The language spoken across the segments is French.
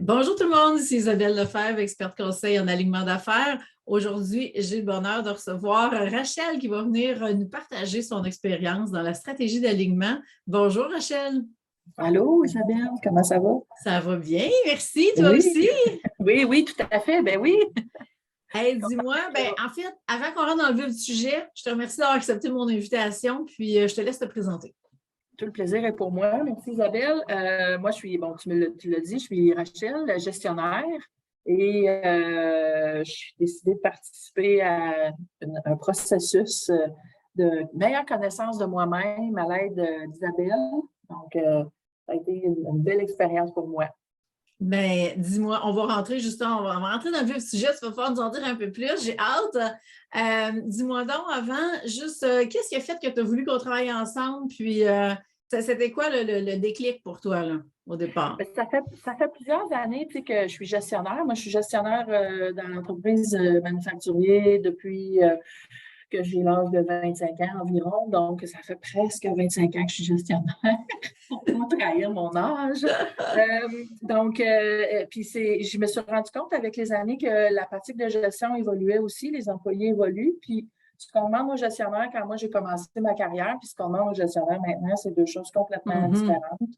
Bonjour tout le monde, ici Isabelle Lefebvre, experte conseil en alignement d'affaires. Aujourd'hui, j'ai le bonheur de recevoir Rachel qui va venir nous partager son expérience dans la stratégie d'alignement. Bonjour Rachel. Allô, Isabelle, comment ça va? Ça va bien, merci. Toi Oui, aussi? oui, tout à fait. Ben oui. Hey, dis-moi, en fait, avant qu'on rentre dans le vif du sujet, je te remercie d'avoir accepté mon invitation, puis je te laisse te présenter. Tout le plaisir est pour moi. Merci, Isabelle. Moi, je suis, bon, tu l'as dit, je suis Rachel, gestionnaire, et je suis décidée de participer à un processus de meilleure connaissance de moi-même à l'aide d'Isabelle. Donc, ça a été une belle expérience pour moi. Ben, dis-moi, on va rentrer justement, on va rentrer dans le vif du sujet, tu vas pouvoir nous en dire un peu plus, j'ai hâte. Dis-moi donc avant, juste, qu'est-ce qui a fait que tu as voulu qu'on travaille ensemble, puis c'était quoi le déclic pour toi, là, au départ? Ben, ça fait plusieurs années que je suis gestionnaire. Moi, je suis gestionnaire dans l'entreprise manufacturier depuis que j'ai l'âge de 25 ans environ. Donc, ça fait presque 25 ans que je suis gestionnaire pour ne pas trahir mon âge. Puis je me suis rendu compte avec les années que la pratique de gestion évoluait aussi, les employés évoluent. Puis, ce qu'on demande aux gestionnaires quand moi j'ai commencé ma carrière, puis ce qu'on demande aux gestionnaires maintenant, c'est deux choses complètement différentes.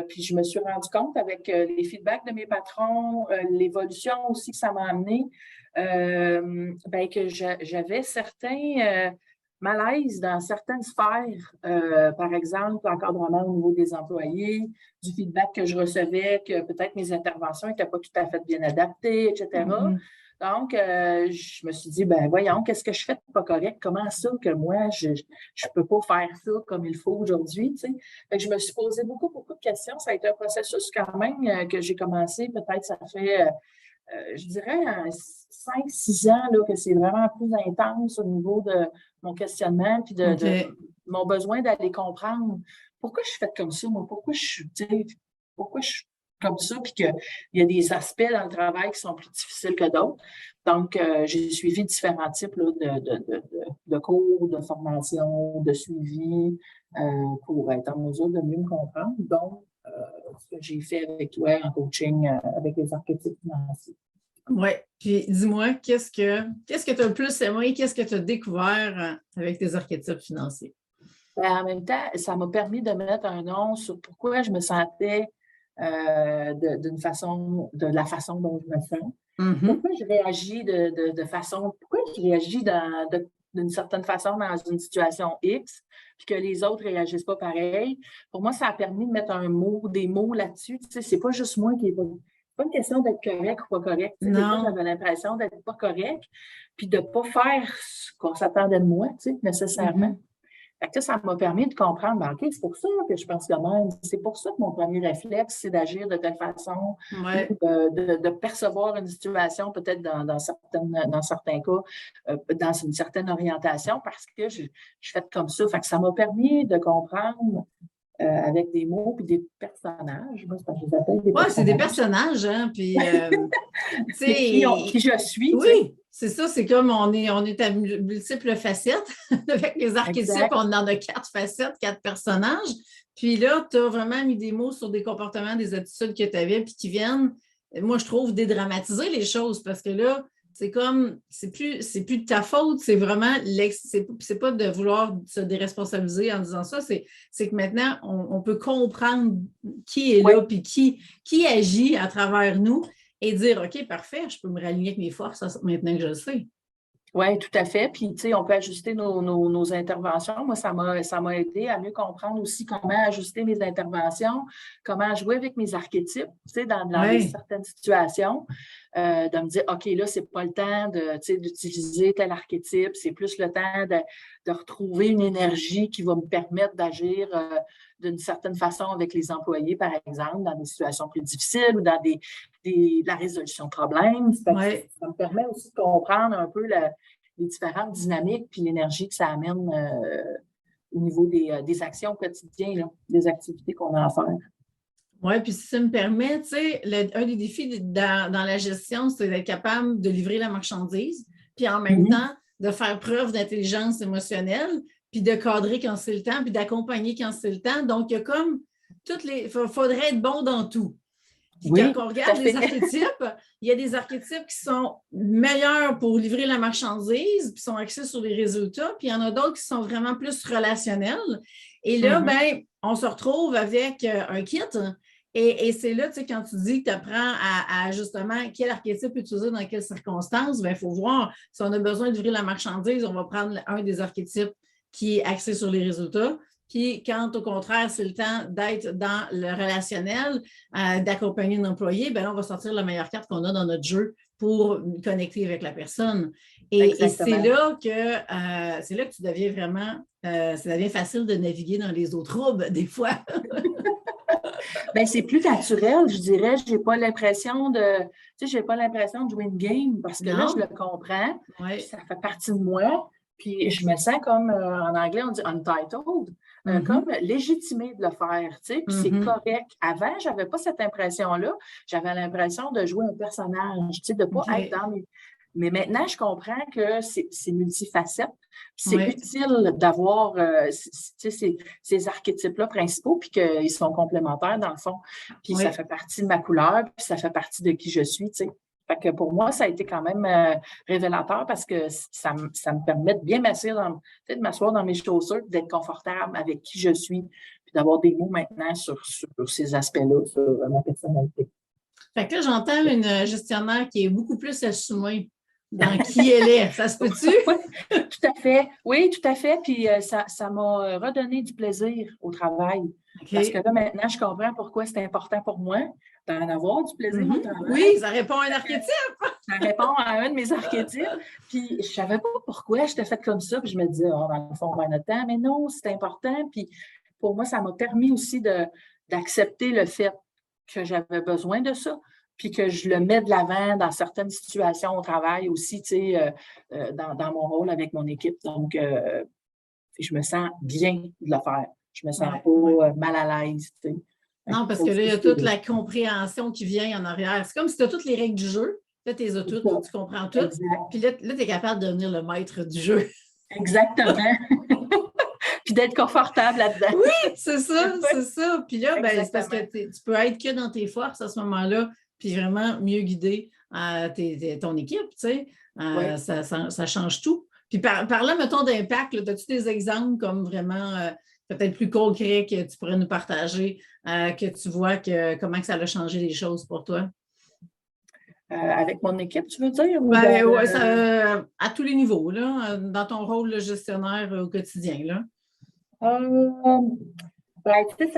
Puis je me suis rendu compte avec les feedbacks de mes patrons, l'évolution aussi que ça m'a amené, que j'avais certains malaises dans certaines sphères. Par exemple, l'encadrement au niveau des employés, du feedback que je recevais, que peut-être mes interventions n'étaient pas tout à fait bien adaptées, etc. Donc, je me suis dit, voyons, qu'est-ce que je fais de pas correct? Comment ça que moi, je ne peux pas faire ça comme il faut aujourd'hui, tu sais? Fait que je me suis posé beaucoup de questions. Ça a été un processus quand même que j'ai commencé, peut-être ça fait, je dirais, 5-6 ans là, que c'est vraiment plus intense au niveau de mon questionnement puis de mon besoin d'aller comprendre pourquoi je suis faite comme ça, moi, pourquoi je suis comme ça, puis qu'il y a des aspects dans le travail qui sont plus difficiles que d'autres. Donc, j'ai suivi différents types là, de cours, de formation, de suivi pour être en mesure de mieux me comprendre. Donc, ce que j'ai fait avec toi en coaching avec les archétypes financiers. Oui, puis dis-moi, qu'est-ce que tu as le plus aimé, qu'est-ce que tu as découvert avec tes archétypes financiers? En même temps, ça m'a permis de mettre un nom sur pourquoi je me sentais de la façon dont je me sens. Pourquoi je réagis pourquoi je réagis d'une certaine façon dans une situation X, puis que les autres ne réagissent pas pareil. Pour moi, ça a permis de mettre des mots là-dessus. Tu sais, c'est pas juste moi qui est pas une question d'être correct ou pas correct. Tu sais, des fois, j'avais l'impression d'être pas correct, puis de ne pas faire ce qu'on s'attendait de moi, tu sais, nécessairement. Fait que ça m'a permis de comprendre, OK, c'est pour ça que je pense de même. C'est pour ça que mon premier réflexe, c'est d'agir de telle façon, de percevoir une situation, peut-être dans certains cas, dans une certaine orientation, parce que je suis faite comme ça. Fait que ça m'a permis de comprendre avec des mots et des personnages. Moi, c'est parce que je les appelle des personnages. Oui, c'est des personnages, hein, puis... qui je suis. Oui, c'est ça, c'est comme on est à multiples facettes. Avec les archétypes, on en a 4 facettes, 4 personnages. Puis là, tu as vraiment mis des mots sur des comportements, des attitudes que tu avais, puis qui viennent, moi, je trouve, dédramatiser les choses, parce que là, c'est comme, c'est plus de ta faute, c'est vraiment, c'est pas de vouloir se déresponsabiliser en disant ça, c'est que maintenant, on peut comprendre qui est là, puis qui agit à travers nous, et dire, OK, parfait, je peux me réaligner avec mes forces maintenant que je le sais. Oui, tout à fait. Puis, tu sais, on peut ajuster nos interventions. Moi, ça m'a aidé à mieux comprendre aussi comment ajuster mes interventions, comment jouer avec mes archétypes, tu sais, dans certaines situations. De me dire, OK, là, c'est pas le temps d'utiliser tel archétype, c'est plus le temps de retrouver une énergie qui va me permettre d'agir d'une certaine façon avec les employés, par exemple, dans des situations plus difficiles ou dans la résolution de problèmes. Ça me permet aussi de comprendre un peu les différentes dynamiques puis l'énergie que ça amène au niveau des actions au quotidien, là, des activités qu'on a à faire. Oui, puis si ça me permet, tu sais, un des défis dans la gestion, c'est d'être capable de livrer la marchandise, puis en même temps, de faire preuve d'intelligence émotionnelle, puis de cadrer quand c'est le temps, puis d'accompagner quand c'est le temps. Donc, il y a comme il faudrait être bon dans tout. Puis quand on regarde les archétypes, il y a des archétypes qui sont meilleurs pour livrer la marchandise, puis sont axés sur les résultats, puis il y en a d'autres qui sont vraiment plus relationnels. Et là, on se retrouve avec un kit. Et c'est là, tu sais, quand tu dis que tu apprends à justement quel archétype utiliser dans quelles circonstances, il faut voir si on a besoin de livrer la marchandise, on va prendre un des archétypes qui est axé sur les résultats. Puis quand, au contraire, c'est le temps d'être dans le relationnel, d'accompagner un employé, bien là, on va sortir la meilleure carte qu'on a dans notre jeu pour connecter avec la personne. Et c'est là que tu deviens vraiment, ça devient facile de naviguer dans les eaux troubles des fois. Bien, c'est plus naturel, je dirais. J'ai pas l'impression de jouer une game parce que là, je le comprends. Puis ça fait partie de moi. Puis je me sens comme, en anglais, on dit untitled. Comme légitimée de le faire, tu sais, puis c'est correct. Avant, je n'avais pas cette impression-là. J'avais l'impression de jouer un personnage, tu sais, de ne pas être dans mes... Mais maintenant, je comprends que c'est multifacette. C'est utile d'avoir ces archétypes-là principaux, puis qu'ils sont complémentaires, dans le fond. Puis ça fait partie de ma couleur, puis ça fait partie de qui je suis, tu sais. Fait que pour moi, ça a été quand même révélateur parce que ça me permet de bien de m'asseoir dans mes chaussures, d'être confortable avec qui je suis, puis d'avoir des mots maintenant sur ces aspects-là, sur ma personnalité. Fait que là, j'entends une gestionnaire qui est beaucoup plus assumée dans qui elle est. Ça se peut-tu? Oui, tout à fait. Oui, tout à fait. Puis ça m'a redonné du plaisir au travail. Parce que là, maintenant, je comprends pourquoi c'est important pour moi d'en avoir du plaisir au travail. Oui, ça répond à un archétype. Ça répond à un de mes archétypes. Puis je ne savais pas pourquoi j'étais faite comme ça. Puis je me disais, dans le fond, on va notre temps. Mais non, c'est important. Puis pour moi, ça m'a permis aussi d'accepter le fait que j'avais besoin de ça. Puis que je le mets de l'avant dans certaines situations au travail aussi, tu sais, dans mon rôle avec mon équipe. Donc, je me sens bien de le faire. Je me sens pas mal à l'aise, tu sais. Non, parce que là, il y a toute la compréhension qui vient en arrière. C'est comme si tu as toutes les règles du jeu. Là, tu les as toutes, tu comprends tout. Puis là, tu es capable de devenir le maître du jeu. Exactement. Puis d'être confortable là-dedans. Oui, c'est ça, c'est ça. Puis là, c'est parce que tu peux être que dans tes forces à ce moment-là, puis vraiment mieux guider ton équipe, tu sais. Ça change tout. Puis par là, mettons, d'impact, as-tu des exemples comme vraiment peut-être plus concrets que tu pourrais nous partager, que tu vois comment que ça a changé les choses pour toi? Avec mon équipe, tu veux dire? À tous les niveaux, là, dans ton rôle de gestionnaire au quotidien, là. Tu sais,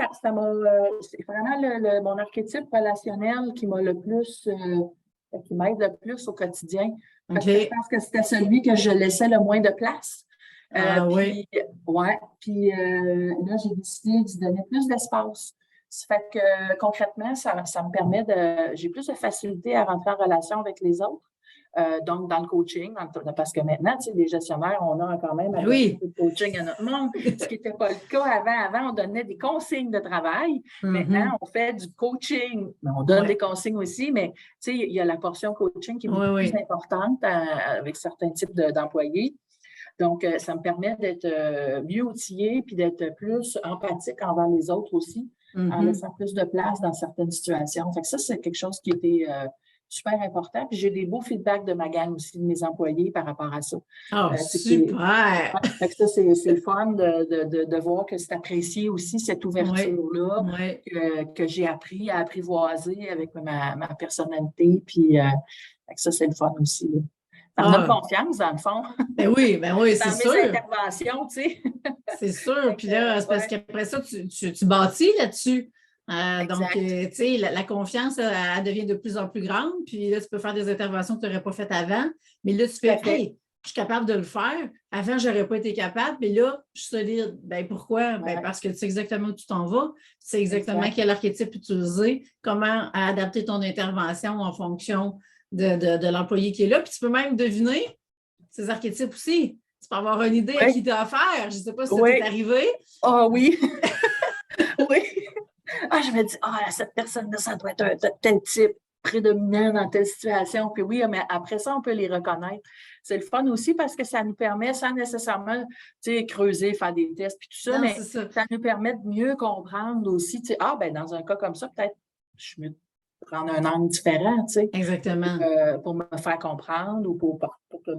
c'est vraiment mon archétype relationnel qui m'a le plus, qui m'aide le plus au quotidien. Parce que je pense que c'était celui que je laissais le moins de place. Puis là, j'ai décidé d'y donner plus d'espace. Ça fait que concrètement, ça me permet j'ai plus de facilité à rentrer en relation avec les autres. Donc, dans le coaching, parce que maintenant, tu sais, les gestionnaires, on a quand même un peu de coaching à notre monde, ce qui n'était pas le cas avant. Avant, on donnait des consignes de travail. Maintenant, on fait du coaching. On donne des consignes aussi, mais tu sais, il y a la portion coaching qui est beaucoup plus importante avec certains types d'employés. Donc, ça me permet d'être mieux outillée puis d'être plus empathique envers les autres aussi, en laissant plus de place dans certaines situations. Fait que ça, c'est quelque chose qui était super important. Puis j'ai des beaux feedbacks de ma gang aussi, de mes employés par rapport à ça. Super! Fait que ça, c'est le fun de voir que c'est apprécié aussi, cette ouverture-là, que j'ai appris à apprivoiser avec ma personnalité. Puis ça, c'est le fun aussi. Là. Ça me donne confiance, dans le fond. Ben oui, c'est sûr. Dans mes interventions, tu sais. C'est sûr. Puis là, c'est parce qu'après ça, tu bâtis là-dessus. Donc, tu sais, la confiance, elle devient de plus en plus grande. Puis là, tu peux faire des interventions que tu n'aurais pas faites avant. Mais là, tu fais, hey, je suis capable de le faire. Avant, je n'aurais pas été capable. Mais là, je suis solide. Ben pourquoi? Ben, parce que tu sais exactement où tu t'en vas. Tu sais exactement quel archétype utiliser, comment adapter ton intervention en fonction de l'employé qui est là. Puis tu peux même deviner ces archétypes aussi. Tu peux avoir une idée à qui tu as affaire. Je ne sais pas si ça t'est arrivé. Ah oui. Oui. Je me dis, cette personne-là, ça doit être un tel type prédominant dans telle situation. Puis oui, mais après ça, on peut les reconnaître. C'est le fun aussi parce que ça nous permet, sans nécessairement creuser, faire des tests, puis tout ça, mais ça nous permet de mieux comprendre aussi, dans un cas comme ça, peut-être je suis mieux prendre un angle différent, tu sais. Exactement. Pour me faire comprendre ou pour que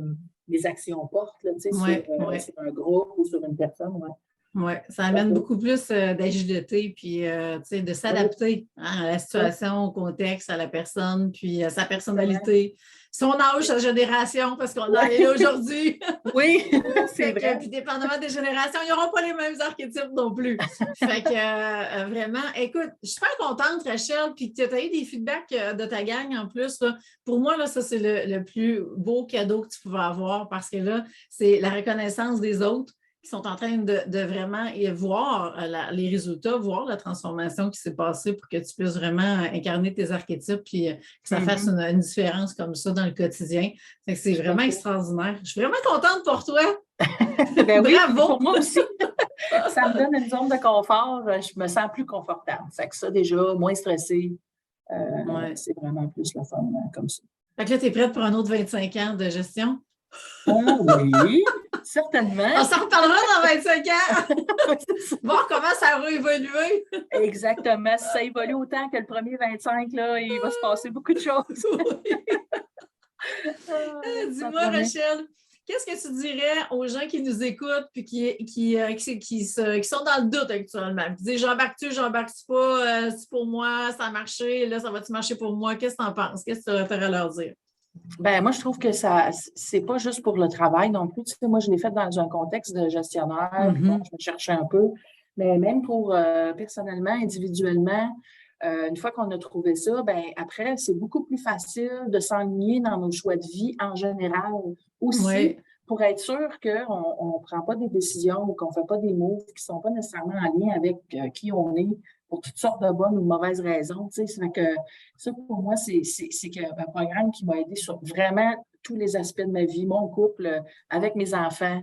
les actions portent, là, tu sais, Ouais. sur un groupe ou sur une personne. Ouais. Oui, ça amène beaucoup plus d'agilité, puis tu sais, de s'adapter à la situation, au contexte, à la personne, puis à sa personnalité, son âge, sa génération, parce qu'on en est là aujourd'hui. Oui, c'est vrai. Puis dépendamment des générations, ils n'auront pas les mêmes archétypes non plus. Fait que vraiment, écoute, je suis super contente, Rachel, puis que tu as eu des feedbacks de ta gang en plus. Là. Pour moi, là, ça, c'est le plus beau cadeau que tu pouvais avoir parce que là, c'est la reconnaissance des autres qui sont en train de vraiment voir les résultats, voir la transformation qui s'est passée pour que tu puisses vraiment incarner tes archétypes puis que ça fasse une différence comme ça dans le quotidien. C'est vraiment extraordinaire. Je suis vraiment contente pour toi. Ben oui, bravo! pour moi aussi. Ça me donne une zone de confort. Je me sens plus confortable. Fait que ça, déjà, moins stressée. C'est vraiment plus le fun comme ça. Fait que là, tu es prête pour un autre 25 ans de gestion? Oui, certainement. On s'en reparlera dans 25 ans. Voir comment ça va évoluer. Exactement. Si ça évolue autant que le premier 25, là, il va se passer beaucoup de choses. Dis-moi, Rachel, qu'est-ce que tu dirais aux gens qui nous écoutent et qui sont dans le doute actuellement? Qui disent j'embarque-tu pas, c'est pour moi, ça a marché, là, ça va-tu marcher pour moi? Qu'est-ce que tu en penses? Qu'est-ce que tu aurais à leur dire? Ben, moi, je trouve que c'est pas juste pour le travail non plus. Tu sais, moi, je l'ai fait dans un contexte de gestionnaire. Bon, je me cherchais un peu. Mais même pour personnellement, individuellement, une fois qu'on a trouvé ça, ben après, c'est beaucoup plus facile de s'enligner dans nos choix de vie en général aussi pour être sûr qu'on ne prend pas des décisions ou qu'on ne fait pas des moves qui ne sont pas nécessairement en lien avec qui on est pour toutes sortes de bonnes ou de mauvaises raisons. Tu sais. Ça, pour moi, c'est un programme qui m'a aidé sur vraiment tous les aspects de ma vie, mon couple, avec mes enfants,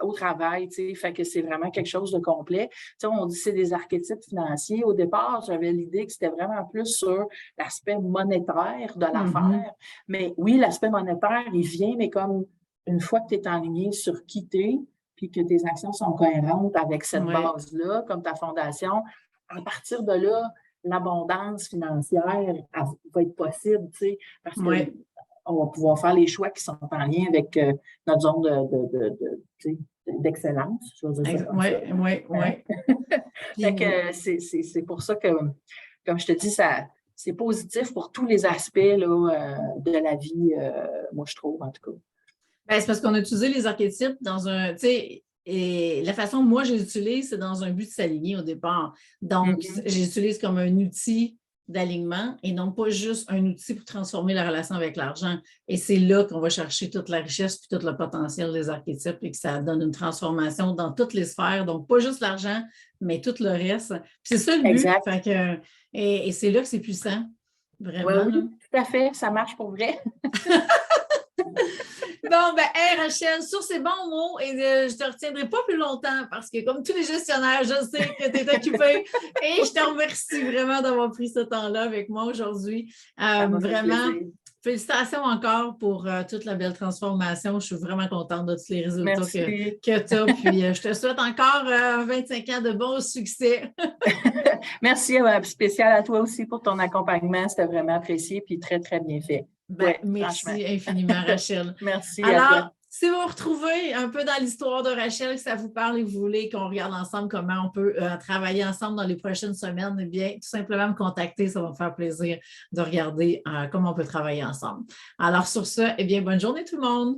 au travail. Tu sais. Fait que c'est vraiment quelque chose de complet. Tu sais, on dit que c'est des archétypes financiers. Au départ, j'avais l'idée que c'était vraiment plus sur l'aspect monétaire de l'affaire. Mais oui, l'aspect monétaire, il vient, mais comme une fois que tu es enligné sur qui tu es, puis que tes actions sont cohérentes avec cette base-là, comme ta fondation, à partir de là, l'abondance financière va être possible, tu sais, parce qu'on va pouvoir faire les choix qui sont en lien avec notre zone d'excellence, je veux dire ça. Fait que c'est pour ça que, comme je te dis, c'est positif pour tous les aspects là, de la vie, moi, je trouve, en tout cas. Ben, c'est parce qu'on a utilisé les archétypes dans un, tu sais, et la façon que moi je les utilise, c'est dans un but de s'aligner au départ. Donc, j'utilise comme un outil d'alignement et non pas juste un outil pour transformer la relation avec l'argent. Et c'est là qu'on va chercher toute la richesse puis tout le potentiel des archétypes et que ça donne une transformation dans toutes les sphères. Donc, pas juste l'argent, mais tout le reste. Puis c'est ça le but. Fait que, et c'est là que c'est puissant. Vraiment. Oui, tout à fait. Ça marche pour vrai. Bon, ben, hey Rachel, sur ces bons mots, et je ne te retiendrai pas plus longtemps parce que, comme tous les gestionnaires, je sais que tu es occupée et je te remercie vraiment d'avoir pris ce temps-là avec moi aujourd'hui. Vraiment, félicitations encore pour toute la belle transformation. Je suis vraiment contente de tous les résultats que tu as. Puis, je te souhaite encore 25 ans de bons succès. Merci spécial à toi aussi pour ton accompagnement. C'était vraiment apprécié et très, très bien fait. Merci infiniment, Rachel. Merci. Alors, si vous vous retrouvez un peu dans l'histoire de Rachel, que ça vous parle et que vous voulez qu'on regarde ensemble comment on peut travailler ensemble dans les prochaines semaines, eh bien, tout simplement me contacter. Ça va me faire plaisir de regarder comment on peut travailler ensemble. Alors, sur ce, eh bien, bonne journée tout le monde.